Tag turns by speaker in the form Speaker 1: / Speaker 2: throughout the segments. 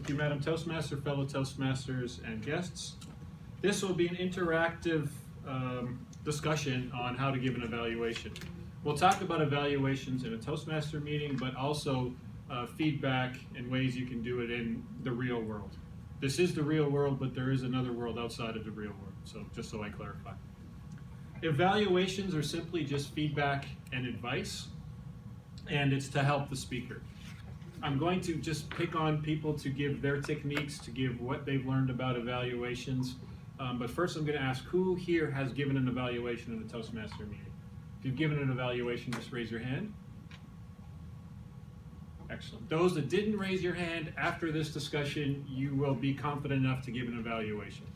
Speaker 1: Thank you, Madam Toastmaster, fellow Toastmasters, and guests. This will be an interactive discussion on how to give an evaluation. We'll talk about evaluations in a Toastmaster meeting, but also feedback and ways you can do it in the real world. This is the real world, but there is another world outside of the real world, so just so I clarify. Evaluations are simply just feedback and advice, and it's to help the speaker. I'm going to just pick on people to give their techniques, to give what they've learned about evaluations. But first I'm going to ask who here has given an evaluation in a Toastmaster meeting. If you've given an evaluation, just raise your hand. Excellent. Those that didn't raise your hand, after this discussion, you will be confident enough to give an evaluation.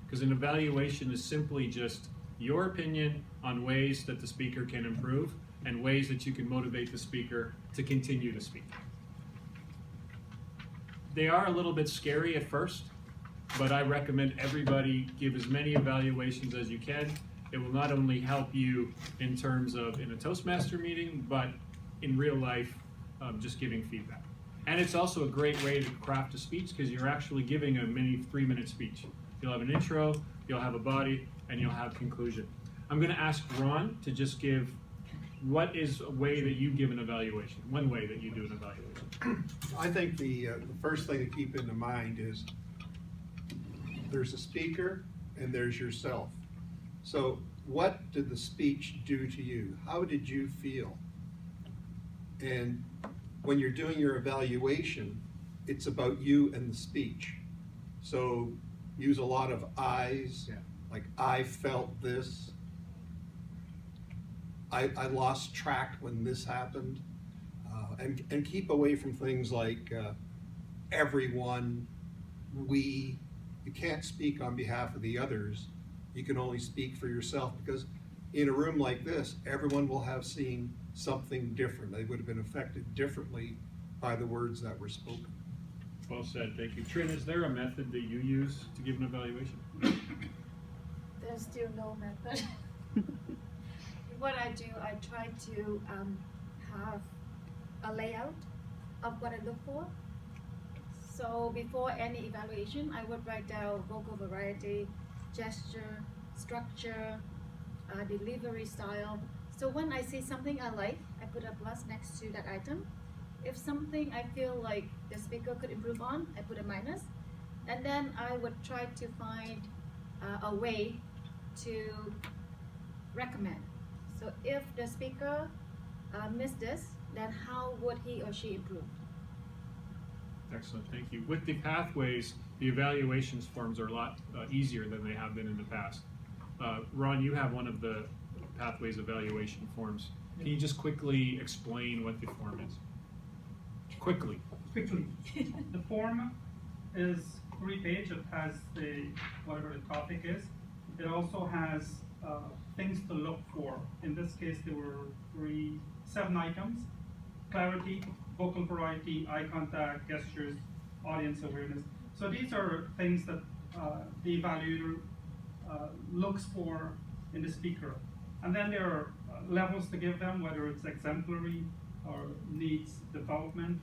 Speaker 1: Because an evaluation is simply just your opinion on ways that the speaker can improve and ways that you can motivate the speaker to continue to speak. They are a little bit scary at first, but I recommend everybody give as many evaluations as you can. It will not only help you in terms of in a Toastmaster meeting, but in real life, just giving feedback. And it's also a great way to craft a speech because you're actually giving a mini 3-minute speech. You'll have an intro, you'll have a body, and you'll have conclusion. I'm going to ask Ron to just give what is a way that you give an evaluation, one way that you do an evaluation.
Speaker 2: I think the first thing to keep in mind is there's a speaker and there's yourself. So what did the speech do to you? How did you feel? And when you're doing your evaluation, it's about you and the speech. So use a lot of I's, like I felt this. I lost track when this happened. And keep away from things like everyone, we. You can't speak on behalf of the others. You can only speak for yourself because in a room like this, everyone will have seen something different. They would have been affected differently by the words that were spoken.
Speaker 1: Well said, thank you. Trin, is there a method that you use to give an evaluation?
Speaker 3: There's still no method. What I do, I try to have a layout of what I look for. So before any evaluation, I would write down vocal variety, gesture, structure, delivery style. So when I see something I like, I put a plus next to that item. If something I feel like the speaker could improve on, I put a minus. And then I would try to find a way to recommend. So if the speaker missed this, then how would he or she improve?
Speaker 1: Excellent, thank you. With the pathways, the evaluations forms are a lot easier than they have been in the past. Ron, you have one of the pathways evaluation forms. Can you just quickly explain what the form is? Quickly.
Speaker 4: The form is 3-page. It has whatever the topic is. It also has things to look for. In this case, there were 7 items: clarity, vocal variety, eye contact, gestures, audience awareness. So these are things that the evaluator looks for in the speaker. And then there are levels to give them, whether it's exemplary or needs development.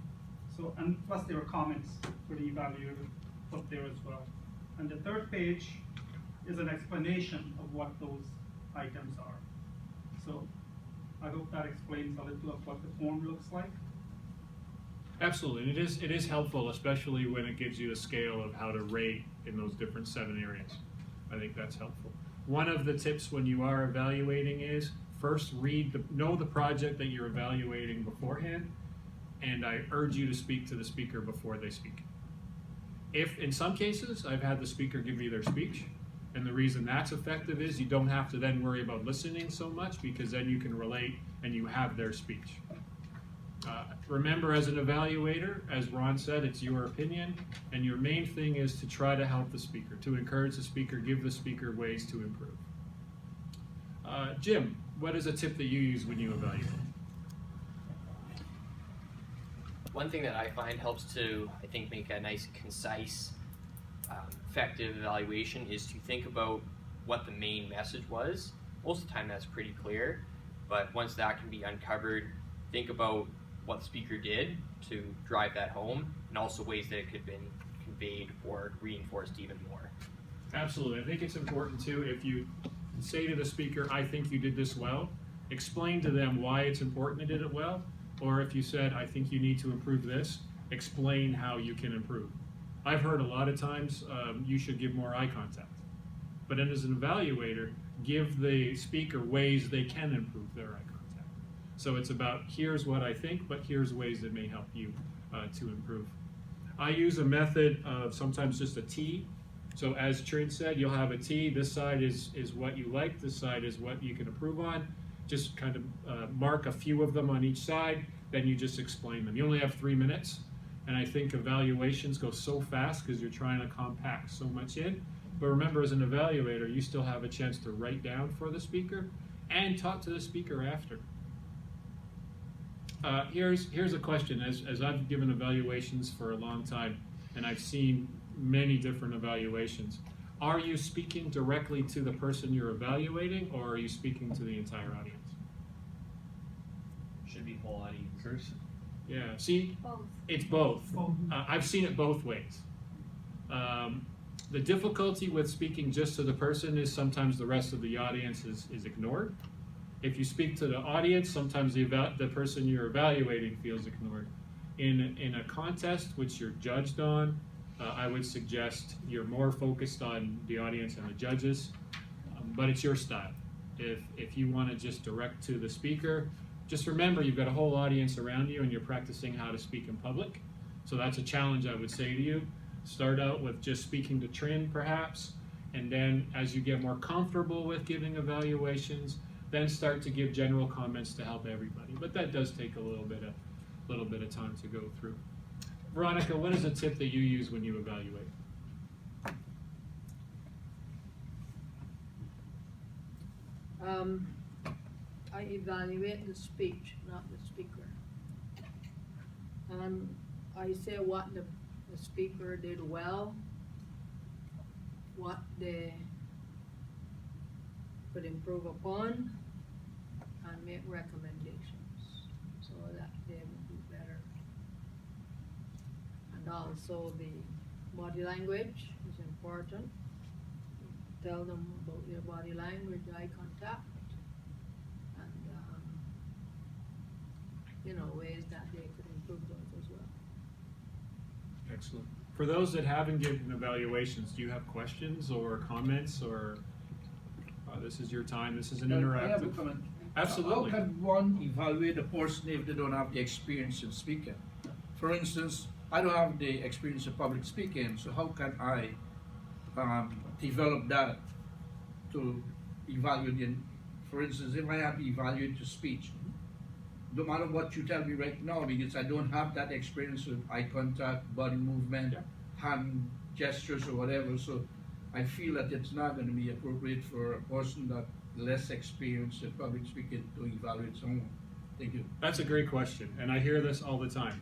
Speaker 4: So, and plus there are comments for the evaluator put there as well. And the 3rd page is an explanation of what those items are. So I hope that explains a little of what the form looks like.
Speaker 1: Absolutely, it is helpful, especially when it gives you a scale of how to rate in those different 7 areas. I think that's helpful. One of the tips when you are evaluating is first know the project that you're evaluating beforehand, and I urge you to speak to the speaker before they speak. If in some cases I've had the speaker give me their speech, and the reason that's effective is you don't have to then worry about listening so much because then you can relate and you have their speech. Remember, as an evaluator, as Ron said, it's your opinion, and your main thing is to try to help the speaker, to encourage the speaker, give the speaker ways to improve. Jim, what is a tip that you use when you evaluate?
Speaker 5: One thing that I find helps to, I think, make a nice, concise, effective evaluation is to think about what the main message was. Most of the time that's pretty clear, but once that can be uncovered, think about what the speaker did to drive that home, and also ways that it could have been conveyed or reinforced even more.
Speaker 1: Absolutely. I think it's important too, if you say to the speaker, I think you did this well, explain to them why it's important you did it well. Or if you said, I think you need to improve this, explain how you can improve. I've heard a lot of times, you should give more eye contact. But then as an evaluator, give the speaker ways they can improve their eye contact. So it's about, here's what I think, but here's ways that may help you to improve. I use a method of sometimes just a T. So as Trin said, you'll have a T. This side is what you like. This side is what you can improve on. Just kind of mark a few of them on each side. Then you just explain them. You only have 3 minutes. And I think evaluations go so fast because you're trying to compact so much in. But remember, as an evaluator, you still have a chance to write down for the speaker and talk to the speaker after. Here's a question. As I've given evaluations for a long time, and I've seen many different evaluations, are you speaking directly to the person you're evaluating, or are you speaking to the entire audience?
Speaker 6: Should be whole audience.
Speaker 1: Yeah, see,
Speaker 3: Both.
Speaker 1: it's both. I've seen it both ways. The difficulty with speaking just to the person is sometimes the rest of the audience is ignored. If you speak to the audience, sometimes the person you're evaluating feels ignored. In a contest, which you're judged on, I would suggest you're more focused on the audience and the judges, but it's your style. If you want to just direct to the speaker, just remember you've got a whole audience around you and you're practicing how to speak in public. So that's a challenge I would say to you. Start out with just speaking to Trin perhaps, and then as you get more comfortable with giving evaluations, then start to give general comments to help everybody. But that does take a little bit of time to go through. Veronica, what is a tip that you use when you evaluate?
Speaker 7: I evaluate the speech, not the speaker. And I say what the speaker did well, what they could improve upon, and make recommendations so that they will do better. And also the body language is important. Tell them about your body language, eye contact, and ways that they could improve those as well.
Speaker 1: Excellent. For those that haven't given evaluations, do you have questions or comments, or this is your time, this is an
Speaker 8: I have a
Speaker 1: interactive?
Speaker 8: comment.
Speaker 1: Absolutely.
Speaker 8: How can one evaluate a person if they don't have the experience in speaking? For instance, I don't have the experience of public speaking, so how can I develop that to evaluate? For instance, if I have to evaluate your speech, no matter what you tell me right now, because I don't have that experience with eye contact, body movement, hand gestures or whatever, so I feel that it's not going to be appropriate for a person that less experienced in public speaking to evaluate someone. Thank you.
Speaker 1: That's a great question, and I hear this all the time.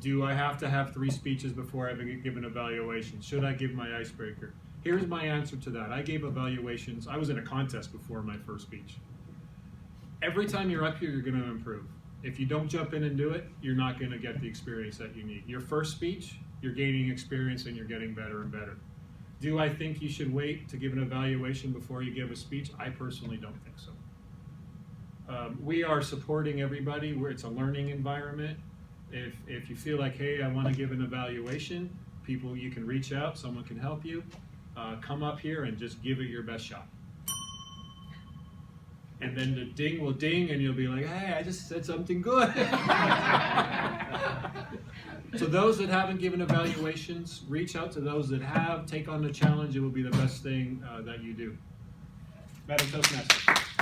Speaker 1: Do I have to have 3 speeches before I give an evaluation? Should I give my icebreaker? Here's my answer to that. I gave evaluations. I was in a contest before my first speech. Every time you're up here, you're going to improve. If you don't jump in and do it, you're not going to get the experience that you need. Your first speech, you're gaining experience and you're getting better and better. Do I think you should wait to give an evaluation before you give a speech? I personally don't think so. We are supporting everybody where it's a learning environment. If you feel like, hey, I want to give an evaluation, people, you can reach out, someone can help you. Come up here and just give it your best shot. And then the ding will ding and you'll be like, hey, I just said something good. So those that haven't given evaluations, reach out to those that have, take on the challenge. It will be the best thing that you do. Madam Toastmaster.